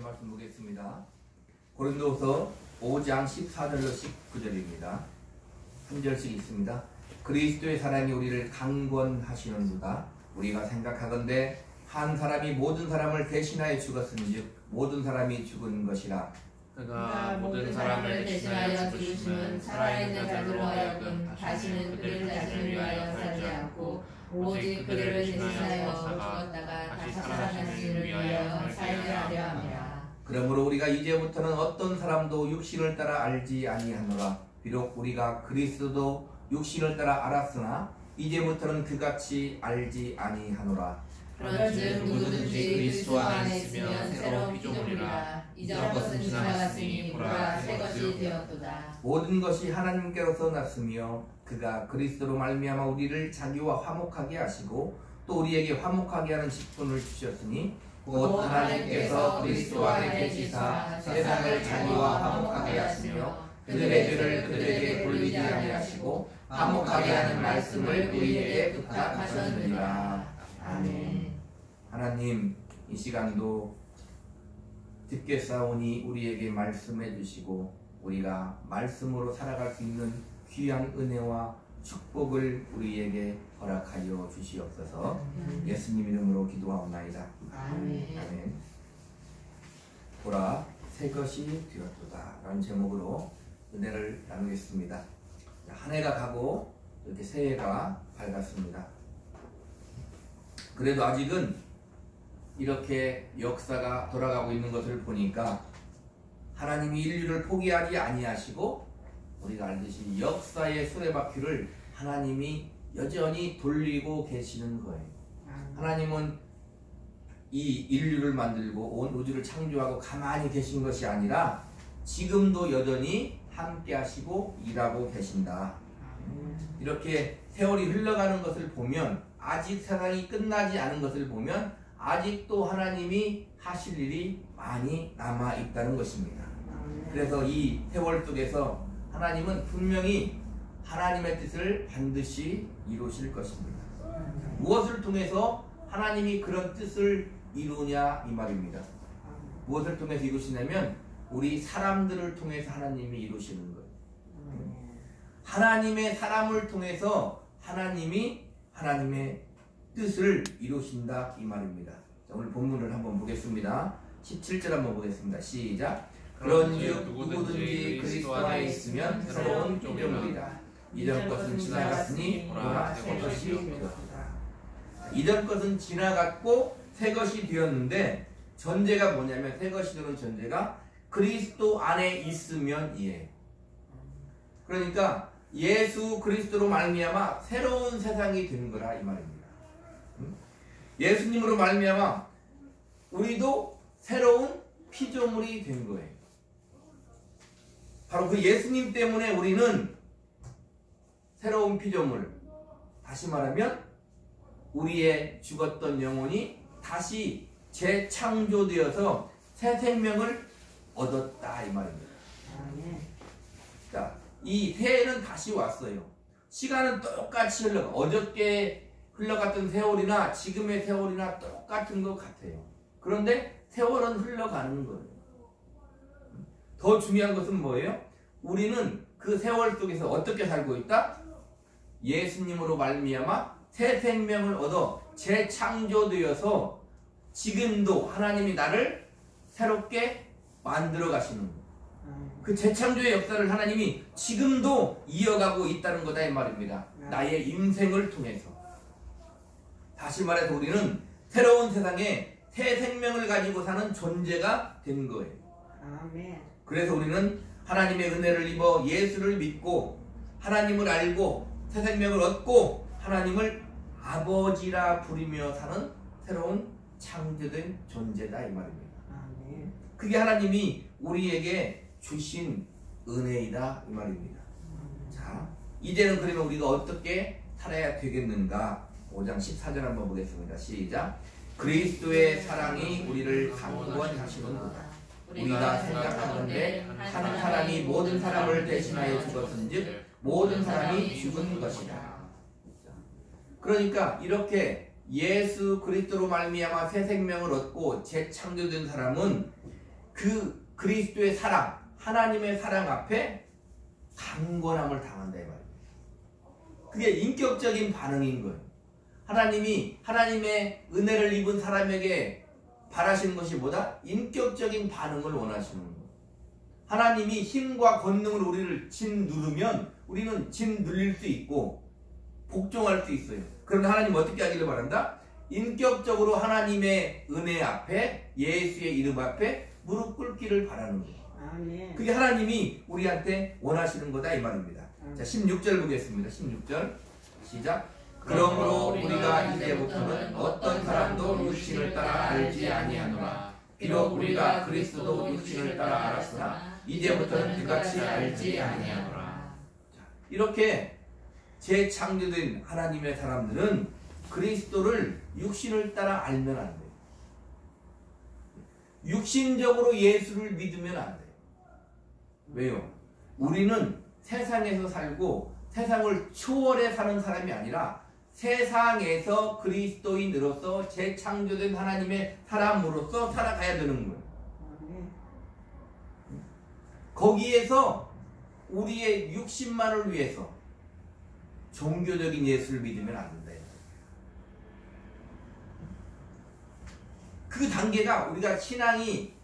말씀 보겠습니다. 고린도후서 5장 14절로 19절입니다. 한 절씩 있습니다. 그리스도의 사랑이 우리를 강권하시는도다. 우리가 생각하건대 한 사람이 모든 사람을 대신하여 죽었은즉 모든 사람이 죽은 것이라. 그가 모든 사람을 대신하여 죽으심은 살아있는 자들로 하여금 다시는 그들 자신을 위하여 살지 않고 오직 그들을 대신하여 죽었다가 다시 살아나시는 위하여 살게 하려 함이라. 그러므로 우리가 이제부터는 어떤 사람도 육신을 따라 알지 아니하노라. 비록 우리가 그리스도도 육신을 따라 알았으나 이제부터는 그같이 알지 아니하노라. 그런즉 누구든지 그리스도 안에 있으면 새로운 피조물이라. 이전 것은 지나갔으니 보라 새 것이 되었도다. 모든 것이 하나님께로서 났으며 그가 그리스도로 말미암아 우리를 자기와 화목하게 하시고 또 우리에게 화목하게 하는 직분을 주셨으니 곧 하나님께서 그리스도 안에 계시사 세상을 자기와 화목하게 하시며 그들의 죄를 그들에게 돌리지 아니하시고 화목하게 하는 말씀을 우리에게 부탁하셨느니라. 아멘. 하나님, 이 시간도 듣겠사오니 우리에게 말씀해 주시고 우리가 말씀으로 살아갈 수 있는 귀한 은혜와 축복을 우리에게 허락하여 주시옵소서. 예수님 이름으로 기도하옵나이다. 아멘. 아멘. 보라 새 것이 되었도다 라는 제목으로 은혜를 나누겠습니다. 한 해가 가고 이렇게 새해가 밝았습니다. 그래도 아직은 이렇게 역사가 돌아가고 있는 것을 보니까 하나님이 인류를 포기하지 아니하시고 우리가 알듯이 역사의 수레바퀴를 하나님이 여전히 돌리고 계시는 거예요. 하나님은 이 인류를 만들고 온 우주를 창조하고 가만히 계신 것이 아니라 지금도 여전히 함께 하시고 일하고 계신다. 이렇게 세월이 흘러가는 것을 보면 아직 세상이 끝나지 않은 것을 보면 아직도 하나님이 하실 일이 많이 남아 있다는 것입니다. 그래서 이 세월 속에서 하나님은 분명히 하나님의 뜻을 반드시 이루실 것입니다. 무엇을 통해서 하나님이 그런 뜻을 이루냐 이 말입니다. 무엇을 통해서 이루시냐면 우리 사람들을 통해서 하나님이 이루시는 거예요. 하나님의 사람을 통해서 하나님이 하나님의 뜻을 이루신다 이 말입니다. 자, 오늘 본문을 한번 보겠습니다. 17절 한번 보겠습니다. 시작. 그런즉 누구든지 그리스도 안에 있으면 새로운 피조물이라. 이전 것은 지나갔으니 보라 새 것이 되었다. 이전 것은 지나갔고 새 것이 되었는데 전제가 뭐냐면 새 것이 되는 전제가 그리스도 안에 있으면 이에요. 그러니까 예수 그리스도로 말미암아 새로운 세상이 되는 거라 이 말입니다. 예수님으로 말미암아 우리도 새로운 피조물이 된 거예요. 바로 그 예수님 때문에 우리는 새로운 피조물, 다시 말하면 우리의 죽었던 영혼이 다시 재창조되어서 새 생명을 얻었다 이 말입니다. 자, 이 새해는 다시 왔어요. 시간은 똑같이 흘러가. 어저께 흘러갔던 세월이나 지금의 세월이나 똑같은 것 같아요. 그런데 세월은 흘러가는 거예요. 더 중요한 것은 뭐예요? 우리는 그 세월 속에서 어떻게 살고 있다? 예수님으로 말미암아 새 생명을 얻어 재창조되어서 지금도 하나님이 나를 새롭게 만들어 가시는 거예요. 그 재창조의 역사를 하나님이 지금도 이어가고 있다는 거다 이 말입니다. 나의 인생을 통해서. 다시 말해서 우리는 새로운 세상에 새 생명을 가지고 사는 존재가 된 거예요. 아멘. 그래서 우리는 하나님의 은혜를 입어 예수를 믿고 하나님을 알고 새 생명을 얻고 하나님을 아버지라 부르며 사는 새로운 창조된 존재다 이 말입니다. 아멘. 그게 하나님이 우리에게 주신 은혜이다 이 말입니다. 자, 이제는 그러면 우리가 어떻게 살아야 되겠는가? 5장 14절 한번 보겠습니다. 시작. 그리스도의 사랑이 우리를 강권하시는도다. 우리가 생각하건대 한 사람이 모든 사람을 대신하여 죽었은즉 모든 사람이 죽은 것이다. 그러니까 이렇게 예수 그리스도로 말미암아 새 생명을 얻고 재창조된 사람은 그 그리스도의 사랑, 하나님의 사랑 앞에 강권함을 당한다 이 말이에요. 그게 인격적인 반응인 거예요. 하나님이 하나님의 은혜를 입은 사람에게 바라시는 것이 뭐다? 인격적인 반응을 원하시는 거예요. 하나님이 힘과 권능으로 우리를 짓누르면 우리는 짓눌릴 수 있고 복종할 수 있어요. 그런데 하나님 어떻게 하기를 바란다? 인격적으로 하나님의 은혜 앞에, 예수의 이름 앞에 무릎 꿇기를 바라는 거예요. 아멘. 그게 하나님이 우리한테 원하시는 거다 이 말입니다. 자, 16절 보겠습니다. 16절 시작. 그러므로 우리가 이제부터는 어떤 사람도 육신을 따라 알지 아니하노라. 비록 우리가 그리스도 육신을 따라 알았으나 이제부터는 그같이 알지 아니하노라. 이렇게 재창조된 하나님의 사람들은 그리스도를 육신을 따라 알면 안 돼요. 육신적으로 예수를 믿으면 안 돼요. 왜요? 우리는 세상에서 살고 세상을 초월해 사는 사람이 아니라 세상에서 그리스도인으로서 재창조된 하나님의 사람으로서 살아가야 되는 거예요. 거기에서 우리의 육신만을 위해서 종교적인 예수를 믿으면 안 된다. 그 단계가 우리가 신앙이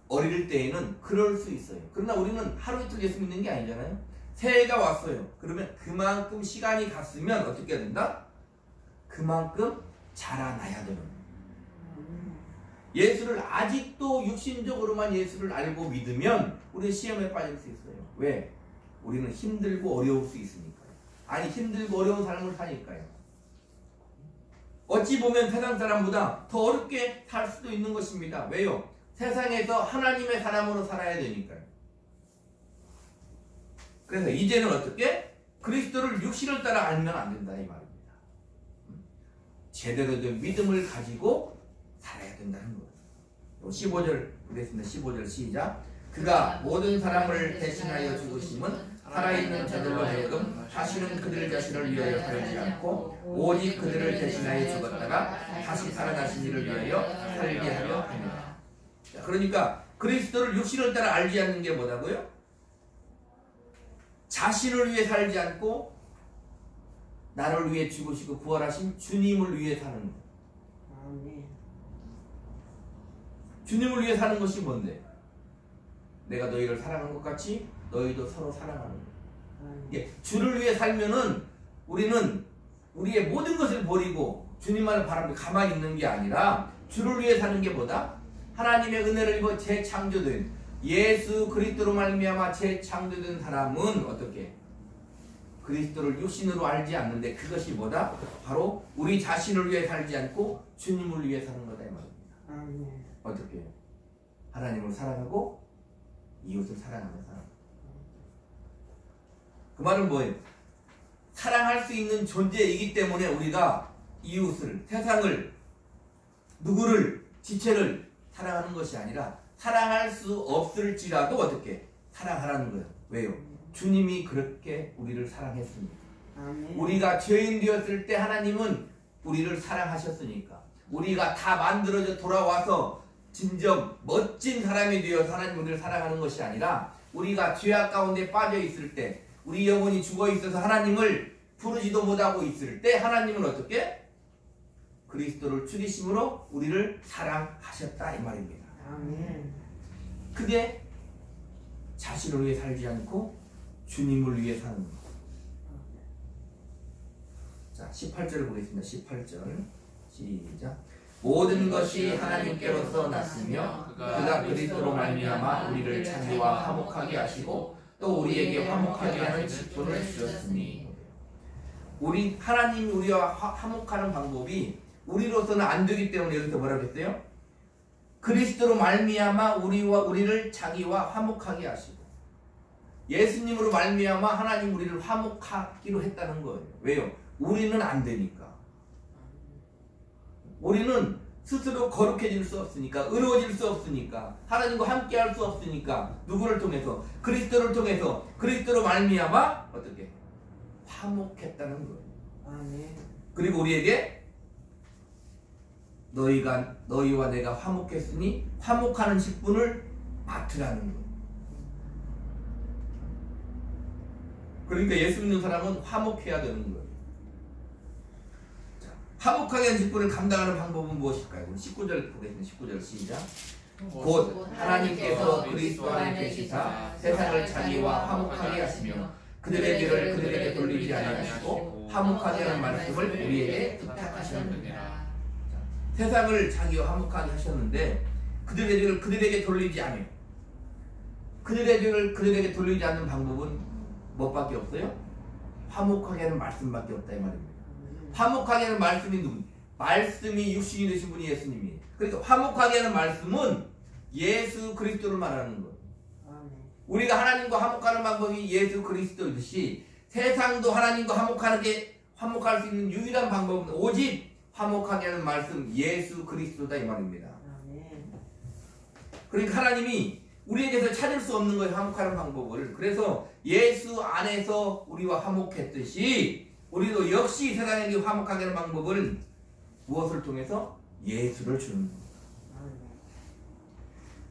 어릴 때에는 그럴 수 있어요. 그러나 우리는 하루 이틀 예수 믿는 게 아니잖아요. 새해가 왔어요. 그러면 그만큼 시간이 갔으면 어떻게 해야 된다? 그만큼 자라나야 되는 거예요. 예수를 아직도 육신적으로만 예수를 알고 믿으면 우리는 시험에 빠질 수 있어요. 왜? 우리는 힘들고 어려울 수 있으니까요. 아니 힘들고 어려운 삶을 사니까요. 어찌 보면 세상 사람보다 더 어렵게 살 수도 있는 것입니다. 왜요? 세상에서 하나님의 사람으로 살아야 되니까요. 그래서 이제는 어떻게? 그리스도를 육신을 따라 알면 안 된다 이 말입니다. 제대로 된 믿음을 가지고 살아야 된다는 거예요. 15절 보겠습니다. 15절 시작. 그가 모든 사람을 대신하여 죽으심은 살아있는 자들로 하여금 다시는 그들 자신을 위하여 살지 않고 오직 그들을 대신하여 죽었다가 다시 살아나신 이를 위하여 살게 하려 합니다. 그러니까 그리스도를 육신을 따라 알지 않는 게 뭐다고요? 자신을 위해 살지 않고 나를 위해 죽으시고 부활하신 주님을 위해 사는 거예요. 주님을 위해 사는 것이 뭔데? 내가 너희를 사랑한 것 같이 너희도 서로 사랑하는 거예요. 주를 위해 살면은 우리는 우리의 모든 것을 버리고 주님만을 바라보고 가만히 있는 게 아니라 주를 위해 사는 게 뭐다? 하나님의 은혜를 입어 재창조된 예수 그리스도로 말미암아 재창조된 사람은 어떻게? 그리스도를 육신으로 알지 않는데 그것이 뭐다? 바로 우리 자신을 위해 살지 않고 주님을 위해 사는 거다 이 말입니다. 어떻게 해요? 하나님을 사랑하고 이웃을 사랑하며 살아요. 그 말은 뭐예요? 사랑할 수 있는 존재이기 때문에 우리가 이웃을, 세상을, 누구를, 지체를 사랑하는 것이 아니라 사랑할 수 없을지라도 어떻게 사랑하라는 거예요. 왜요? 주님이 그렇게 우리를 사랑했습니다. 우리가 죄인 되었을 때 하나님은 우리를 사랑하셨으니까 우리가 다 만들어져 돌아와서 진정 멋진 사람이 되어서 하나님 우리를 사랑하는 것이 아니라 우리가 죄악 가운데 빠져 있을 때 우리 영혼이 죽어 있어서 하나님을 부르지도 못하고 있을 때 하나님은 어떻게? 그리스도를 죽이심으로 우리를 사랑하셨다 이 말입니다. 그게 자신을 위해 살지 않고 주님을 위해 사는 것. 자, 18절을 보겠습니다. 18절 시작. 모든 것이 하나님께로서 났으며 그가 그리스도로 말미암아 우리를 자기와 화목하게 하시고 또 우리에게 화목하게 하는 직분을 주셨으니. 우리 하나님이 우리와 화목하는 방법이 우리로서는 안 되기 때문에 여기서 뭐라고 했어요? 그리스도로 말미암아 우리를 자기와 화목하게 하시고 예수님으로 말미암아 하나님 우리를 화목하기로 했다는 거예요. 왜요? 우리는 안 되니까. 우리는 스스로 거룩해질 수 없으니까, 의로워질 수 없으니까, 하나님과 함께 할 수 없으니까 누구를 통해서? 그리스도를 통해서 그리스도로 말미암아 어떻게? 화목했다는 거예요. 그리고 우리에게 너희와 내가 화목했으니 화목하는 직분을 맡으라는 거예요. 그러니까 예수 믿는 사람은 화목해야 되는 거예요. 자, 화목하게 한 직분을 감당하는 방법은 무엇일까요? 19절 보겠습니다. 19절 시작. 곧 하나님께서 그리스도 안에 계시사 세상을 자기와 화목하게 하시며 그들의 죄를 그들에게 돌리지 아니하시고 화목하게 하는 말씀을 우리에게 부탁하셨느니라. 세상을 자기와 화목하게 하셨는데 그들의 죄를 그들에게 돌리지 않아요. 그들의 죄를 그들에게 돌리지 않는 방법은 뭐밖에 없어요? 화목하게 하는 말씀밖에 없다 이 말입니다. 화목하게 하는 말씀이 누구? 말씀이 육신이 되신 분이 예수님이에요. 그러니까 화목하게 하는 말씀은 예수 그리스도를 말하는 거예요. 우리가 하나님과 화목하는 방법이 예수 그리스도이듯이 세상도 하나님과 화목할 수 있는 유일한 방법은 오직 화목하게 하는 말씀 예수 그리스도다 이 말입니다. 그러니까 하나님이 우리에게서 찾을 수 없는 거예요. 화목하는 방법을. 그래서 예수 안에서 우리와 화목했듯이 우리도 역시 세상에게 화목하게 하는 방법을 무엇을 통해서? 예수를 주는 겁니다.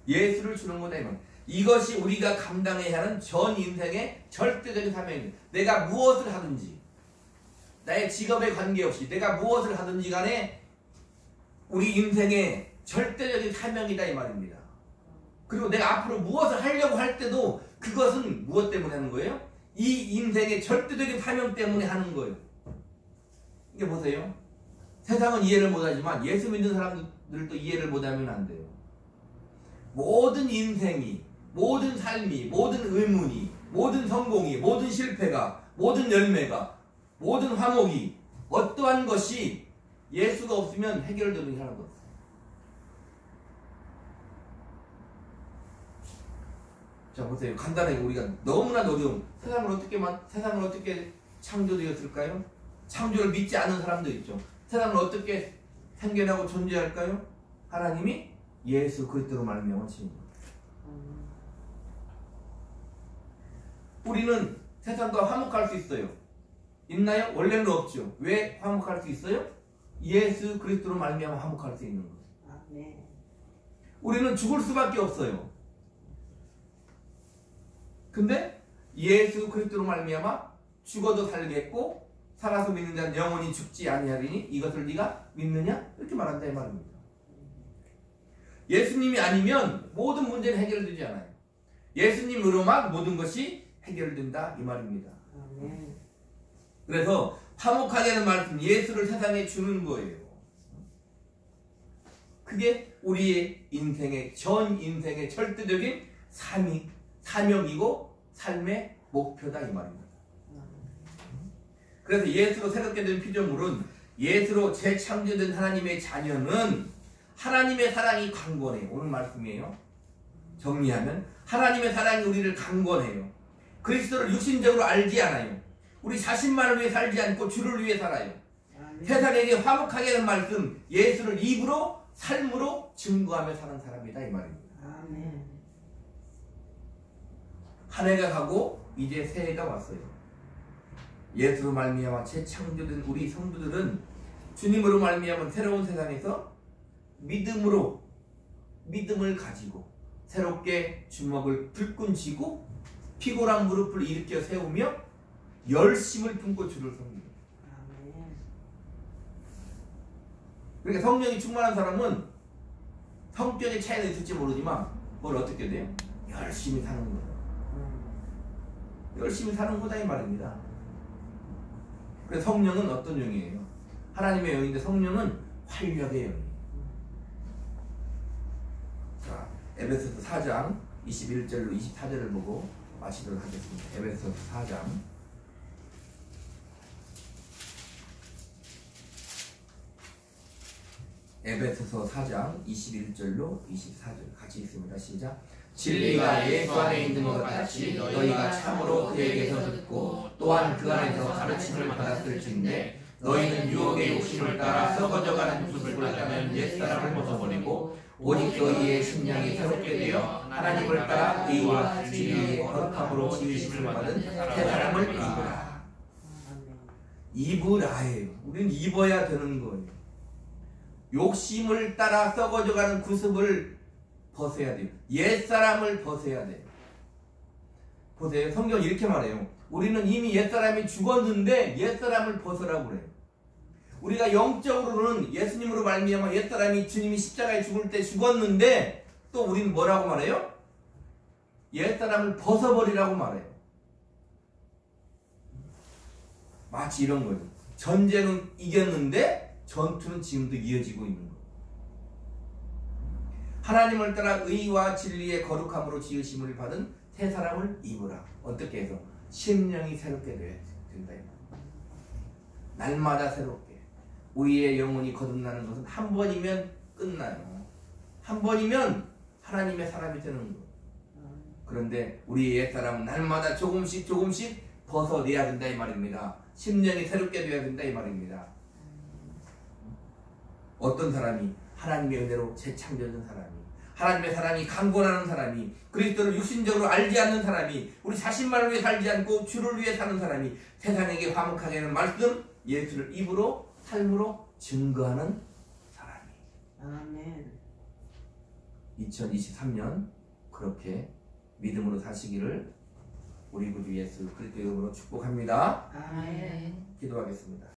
예수를 주는 거다 이 말. 이것이 우리가 감당해야 하는 전 인생의 절대적인 사명입니다. 내가 무엇을 하든지 나의 직업에 관계없이 내가 무엇을 하든지 간에 우리 인생의 절대적인 사명이다 이 말입니다. 그리고 내가 앞으로 무엇을 하려고 할 때도 그것은 무엇 때문에 하는 거예요? 이 인생의 절대적인 사명 때문에 하는 거예요. 이게 보세요. 세상은 이해를 못하지만 예수 믿는 사람들도 이해를 못하면 안 돼요. 모든 인생이, 모든 삶이, 모든 의문이, 모든 성공이, 모든 실패가, 모든 열매가, 모든 화목이 어떠한 것이 예수가 없으면 해결되는 게 하나도 없어요. 자 보세요. 간단하게 우리가 너무나 어려운 세상을 어떻게 창조되었을까요? 창조를 믿지 않는 사람도 있죠. 세상을 어떻게 생겨나고 존재할까요? 하나님이 예수 그리스도로 말미암아 지은 거예요. 우리는 세상과 화목할 수 있어요. 있나요? 원래는 없죠. 왜 화목할 수 있어요? 예수 그리스도로 말미암아 화목할 수 있는 거예요. 우리는 죽을 수밖에 없어요. 근데 예수 그리스도로 말미암아 죽어도 살겠고 살아서 믿는 자는 영원히 죽지 아니하리니 이것을 네가 믿느냐? 이렇게 말한다 이 말입니다. 예수님이 아니면 모든 문제는 해결되지 않아요. 예수님으로만 모든 것이 해결된다 이 말입니다. 그래서 화목하게 하는 말씀 예수를 세상에 주는 거예요. 그게 우리의 인생의 전 인생의 절대적인 사명이고 삶의 목표다 이 말입니다. 그래서 예수로 새롭게 된 피조물은 예수로 재창조된 하나님의 자녀는 하나님의 사랑이 강권해요. 오늘 말씀이에요. 정리하면 하나님의 사랑이 우리를 강권해요. 그리스도를 육신적으로 알지 않아요. 우리 자신만을 위해 살지 않고 주를 위해 살아요. 세상에게 화목하게 하는 말씀 예수를 입으로 삶으로 증거하며 사는 사람이다 이 말입니다. 아멘. 한 해가 가고 이제 새해가 왔어요. 예수로 말미암아 재창조된 우리 성도들은 주님으로 말미암은 새로운 세상에서 믿음을 가지고 새롭게 주먹을 불끈 쥐고 피곤한 무릎을 일으켜 세우며 열심을 품고 주를 섬깁니다. 그러니까 성령이 충만한 사람은 성격의 차이는 있을지 모르지만 뭘 어떻게 돼요? 열심히 사는 거예요. 열심히 사는 거다 이 말입니다. 그래서 성령은 어떤 영이에요? 하나님의 영인데 성령은 활력의 영이에요. 자, 에베소서 4장 21절로 24절을 보고 마치도록 하겠습니다. 에베소서 4장 에베소서 4장 21절로 24절 같이 읽습니다. 시작. 진리가 예수 안에 있는 것 같이 너희가 참으로 그에게서 듣고 또한 그 안에서 가르침을 받았을진데 너희는 유혹의 욕심을 따라 썩어져가는 모습을 따르면 옛사람을 벗어버리고 오직 너희의 심령이 새롭게 되어 하나님을 따라 의와 진리의 거룩함으로 지으심을 받은 새 사람을 입으라. 입으라예요. 우리는 입어야 되는 거예요. 욕심을 따라 썩어져가는 구습을 벗어야 돼요. 옛사람을 벗어야 돼요. 보세요. 성경은 이렇게 말해요. 우리는 이미 옛사람이 죽었는데 옛사람을 벗으라고 그래요. 우리가 영적으로는 예수님으로 말미암아 옛사람이 주님이 십자가에 죽을 때 죽었는데 또 우리는 뭐라고 말해요? 옛사람을 벗어버리라고 말해요. 마치 이런 거죠. 전쟁은 이겼는데 전투는 지금도 이어지고 있는 거예요. 하나님을 따라 의와 진리의 거룩함으로 지으심을 받은 새 사람을 입으라. 어떻게 해서? 심령이 새롭게 되어야 된다. 날마다 새롭게. 우리의 영혼이 거듭나는 것은 한 번이면 끝나요. 한 번이면 하나님의 사람이 되는 거예요. 그런데 우리의 옛사람은 날마다 조금씩 벗어내야 된다 이 말입니다. 심령이 새롭게 되어야 된다 이 말입니다. 어떤 사람이? 하나님의 은혜로 재창조된 사람이, 하나님의 사랑이 강권하는 사람이, 그리스도를 육신적으로 알지 않는 사람이, 우리 자신만을 위해 살지 않고 주를 위해 사는 사람이 세상에게 화목하게 하는 말씀, 예수를 입으로 삶으로 증거하는 사람이. 아멘. 2023년 그렇게 믿음으로 사시기를 우리 구주 예수 그리스도 이름으로 축복합니다. 아멘. 기도하겠습니다.